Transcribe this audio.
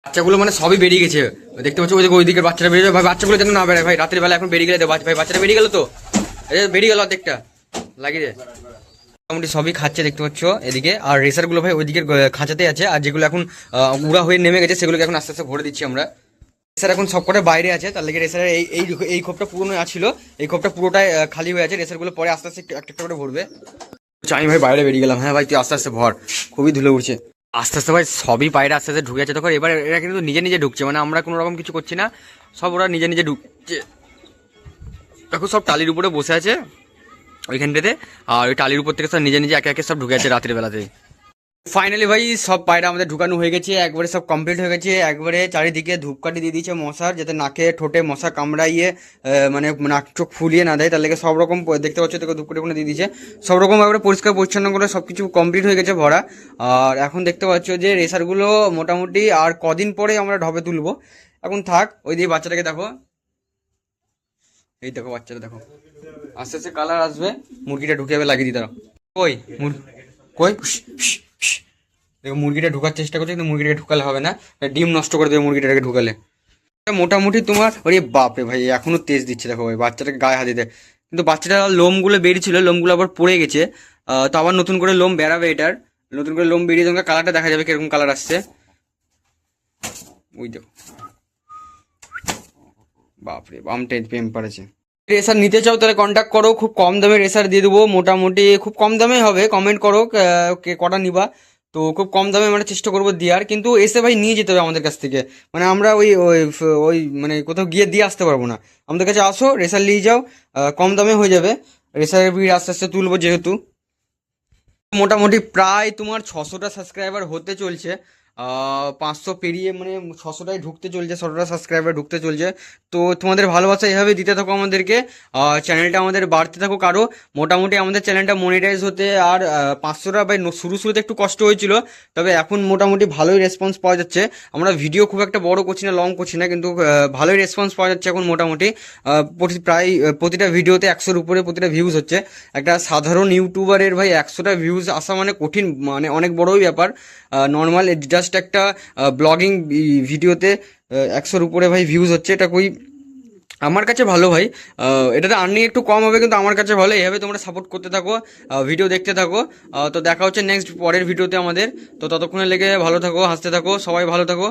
বাচ্চাগুলো মানে সবই বেরিয়ে গেছে, দেখতে পাচ্ছ ওই দিকের বাচ্চারা বেরিয়ে যাবে ভাই, বাচ্চাগুলো যেন না বেড়ায় ভাই, রাতের বেলা এখন বেরিয়ে গেলে ভাই, বাচ্চারা বেরিয়ে গেল তো, বেরিয়ে গেল অর্ধেকটা, লাগিয়ে দে। মোটামুটি সবই খাচ্ছে দেখতে পাচ্ছ এদিকে, আর রেসারগুলো ভাই ওইদিকের খাঁচাতে আছে, আর যেগুলো এখন উড়া হয়ে নেমে গেছে সেগুলোকে এখন আস্তে আস্তে ভরে দিচ্ছি আমরা। রেসার এখন সবকটা বাইরে আছে, তার লেগে রেসারের এই খোপটা পুরনো আছিল, এই খোপটা পুরোটাই খালি হয়ে আছে, রেসারগুলো পরে আস্তে আস্তে একটা একটা করে ভরবে। আমি ভাই বাইরে বেরিয়ে গেলাম, হ্যাঁ ভাই তুই আস্তে আস্তে ভর, খুবই ধুলে উঠছে আস্তে আস্তে ভাই, সবই পায়রা আস্তে আস্তে ঢুকে আছে। তখন এবার এরা কিন্তু নিজে নিজে ঢুকছে, মানে আমরা কোনো রকম কিছু করছি না, সব ওরা নিজে নিজে ঢুকছে। এখন সব টালির উপরে বসে আছে ওইখানটাতে, আর ওই টালির উপর থেকে সব নিজে নিজে একে একে সব ঢুকে আছে রাত্রির বেলাতে। ফাইনালি ভাই সব পায়রা আমাদের ঢুকানো হয়ে গেছে, একবারে সব কমপ্লিট হয়ে গেছে, একবারে চারিদিকে ধূপকাঠি দিয়ে দিয়েছে মশার, যাতে নাকে ঠোঁটে মশা কামড়াইয়ে মানে নাক চোখ ফুলিয়ে না দেয়, তার লেগে সব রকম দেখতে পাচ্ছ তোকে ধূপকাঠি কোনো দিয়ে দিয়েছে, সব রকম একবারে পরিষ্কার পরিচ্ছন্ন করে সব কিছু কমপ্লিট হয়ে গেছে ভরা। আর এখন দেখতে পাচ্ছ যে রেসারগুলো মোটামুটি আর কদিন পরে আমরা ঢবে তুলবো, এখন থাক। ওই দিয়ে বাচ্চাটাকে দেখো, এই দেখো বাচ্চাটা দেখো, আস্তে আস্তে কালার আসবে, মুরগিটা ঢুকে যাবে, লাগিয়ে দিই তারা। কই কই দেখো মুরগিটা ঢোকার চেষ্টা করছে, কিন্তু মুরগিটাকে ঢুকালে হবে না, ডিম নষ্ট করে দেবে মুরগিটাকে ঢুকালে। মোটামুটি তোমার ওরে বাপরে ভাই এখনো তেজ দিচ্ছে দেখো ভাই, বাচ্চাটাকে গায়ে হাত দিতে, কিন্তু বাচ্চাটা লোমগুলো বেরিয়েছিল, লোমগুলো আবার পড়ে গেছে, তো আবার নতুন করে লোম বেরাবে, এটার নতুন করে লোম বেরিয়ে তোমাকে কালারটা দেখা যাবে কিরকম কালার আসছে। ওই দেখো বাপরে বাম টেম্পার আছে। রেসার নিতে চাও তাহলে কন্ট্যাক্ট করো, খুব কম দামে রেসার দিয়ে দেবো, মোটামুটি খুব কম দামে হবে, কমেন্ট করো কে কটা নিবা, তো খুব কম দামে আমরা চেষ্টা করবো দেওয়ার, কিন্তু এসে ভাই নিয়ে যেতে হবে আমাদের কাছ থেকে, মানে আমরা ওই ওই ওই মানে কোথাও গিয়ে দিয়ে আসতে পারবো না, আমাদের কাছে আসো রেসার নিয়ে যাও, কম দামে হয়ে যাবে, রেসারের ভিড় আস্তে আস্তে তুলবো যেহেতু। মোটামুটি প্রায় তোমার 600টা সাবস্ক্রাইবার হতে চলছে, 500 পেরিয়ে মানে 600টায় ঢুকতে চলছে, 600টা সাবস্ক্রাইবার ঢুকতে চলছে, তো তোমাদের ভালোবাসা এভাবে দিতে থাকো আমাদেরকে, চ্যানেলটা আমাদের বাড়তে থাকুক আরও, মোটামুটি আমাদের চ্যানেলটা মনিটাইজ হতে আর 500টা ভাই শুরুতে একটু কষ্ট হয়েছিল, তবে এখন মোটামুটি ভালোই রেসপন্স পাওয়া যাচ্ছে, আমরা ভিডিও খুব একটা বড় করছি না, লং করছি না, কিন্তু ভালোই রেসপন্স পাওয়া যাচ্ছে এখন মোটামুটি, প্রায় প্রতিটা ভিডিওতে 100-র উপরে প্রতিটা ভিউজ হচ্ছে, একটা সাধারণ ইউটিউবারের ভাই 100টা ভিউজ আসা মানে কঠিন, মানে অনেক বড়ই ব্যাপার, নর্মাল জাস্ট একটা ব্লগিং ভিডিওতে 100-র উপরে ভাই ভিউজ হচ্ছে, এটা কই আমার কাছে ভালো ভাই, এটাতে আর্নিং একটু কম হবে কিন্তু আমার কাছে ভালো, এইভাবে তোমরা সাপোর্ট করতে থাকো, ভিডিও দেখতে থাকো, তো দেখা হচ্ছে নেক্সট পরের ভিডিওতে আমাদের, তো ততক্ষণে লেগে ভালো থাকো, হাসতে থাকো, সবাই ভালো থাকো।